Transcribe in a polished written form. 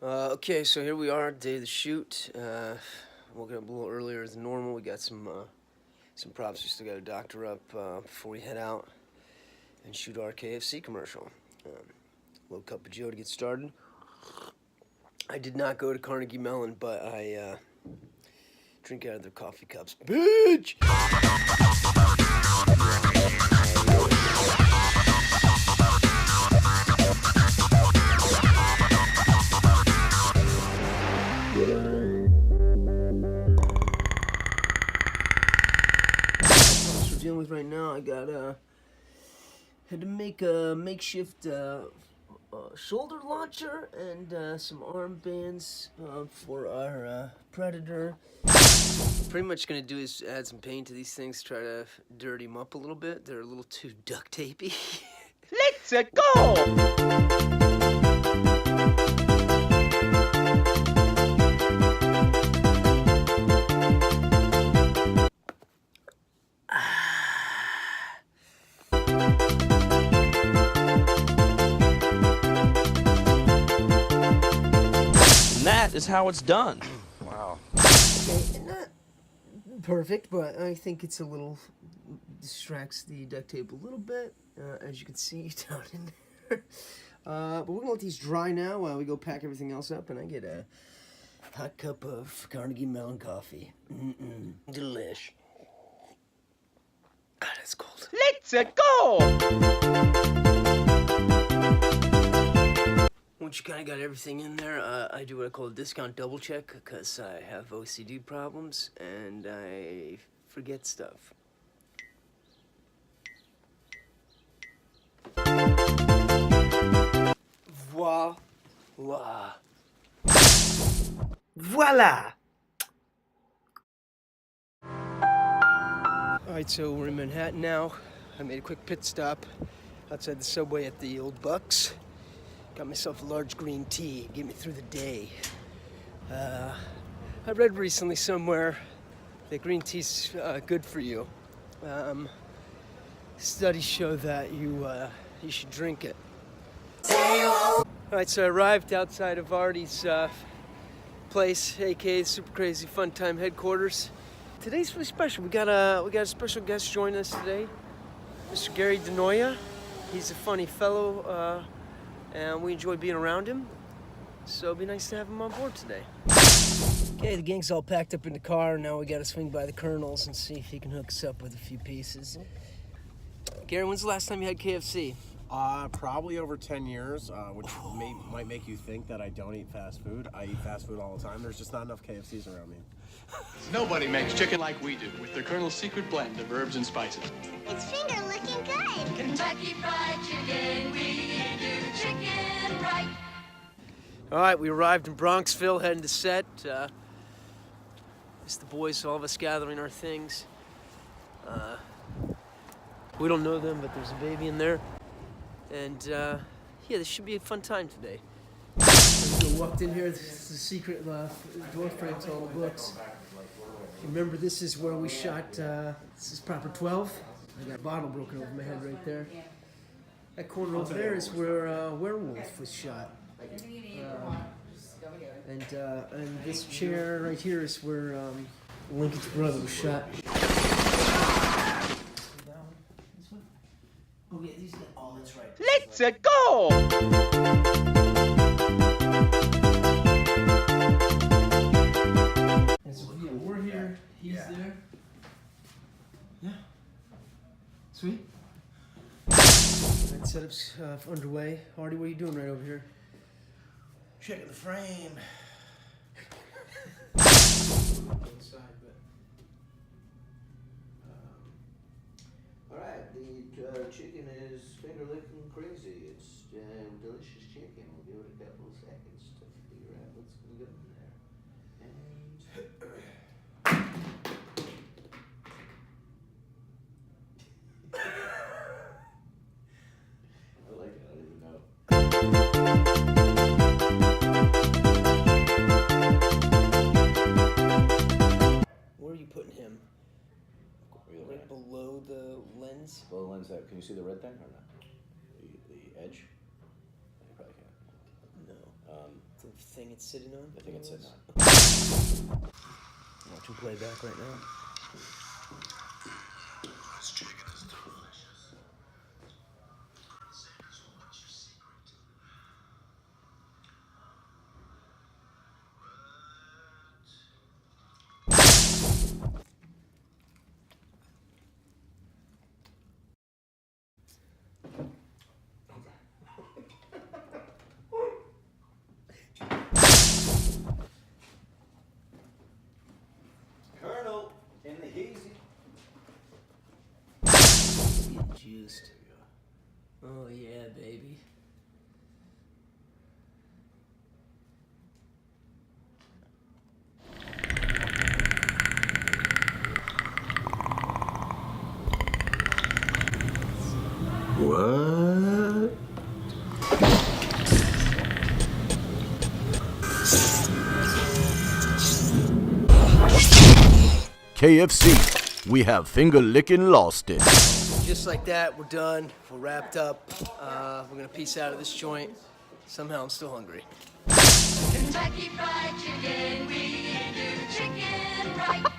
Okay, so here we are, day of the shoot. Woke up a little earlier than normal. We got some props we still got to doctor up before we head out and shoot our KFC commercial. Little cup of Joe to get started. I did not go to Carnegie Mellon, but I drink out of their coffee cups. Bitch! We're dealing with right now. I got had to make a makeshift shoulder launcher and some armbands for our Predator. Pretty much gonna do is add some paint to these things, try to dirty them up a little bit. They're a little too duct tapey. Let's go! That is how it's done. Wow. Okay, not perfect, but I think it's a little distracts the duct tape a little bit, as you can see down in there. But we're gonna let these dry now while we go pack everything else up, and I get a hot cup of Carnegie Mellon coffee. Delish. God, it's cold. Let's go! Once you kind of got everything in there, I do what I call a discount double check because I have OCD problems and I forget stuff. Voila. Voila! Alright, so we're in Manhattan now. I made a quick pit stop outside the subway at the Old Bucks. Got myself a large green tea, get me through the day. I read recently somewhere that green tea's good for you. Studies show that you should drink it. Alright, so I arrived outside of Artie's place, aka Super Crazy Fun Time headquarters. Today's really special. We got a special guest joining us today, Mr. Gary DeNoia. He's a funny fellow. And we enjoy being around him, so it'd be nice to have him on board today. Okay, the gang's all packed up in the car. Now we gotta swing by the Colonel's and see if he can hook us up with a few pieces. Gary, when's the last time you had KFC? Probably over 10 years, which might make you think that I don't eat fast food. I eat fast food all the time. There's just not enough KFCs around me. Nobody makes chicken like we do, with the Colonel's secret blend of herbs and spices. It's finger looking good. Kentucky Fried Chicken, we do chicken right. All right, we arrived in Bronxville, heading to set. It's the boys, all of us gathering our things. We don't know them, but there's a baby in there. And yeah, this should be a fun time today. We walked in here, this is the secret door frame to all the books. Remember, this is where we shot, this is proper 12. I got a bottle broken over my head right there. That corner over there is where Werewolf was shot. And this chair right here is where Lincoln's brother was shot. Oh yeah, these got, oh, that's right. Let's go! And so yeah, we're here, he's there. Yeah. Sweet. That setup's underway. Artie, what are you doing right over here? Checking the frame. Inside, but Alright, the chicken is finger licking crazy. It's delicious chicken. We'll give it a couple of seconds to figure out what's going to go in there. I like it, I don't even know. where are you putting him? Right below the lens? Well, the lens out. Can you see the red thing or not? The edge? You probably can't. No. thing it's sitting on? I think it's sitting on. Watch him play back right now. Colonel, in the hazy. Getting juiced. Oh yeah, baby. What? KFC, we have finger licking lost it. Just like that, we're done. We're wrapped up. We're gonna peace out of this joint. Somehow I'm still hungry. Kentucky Fried Chicken, we do chicken right.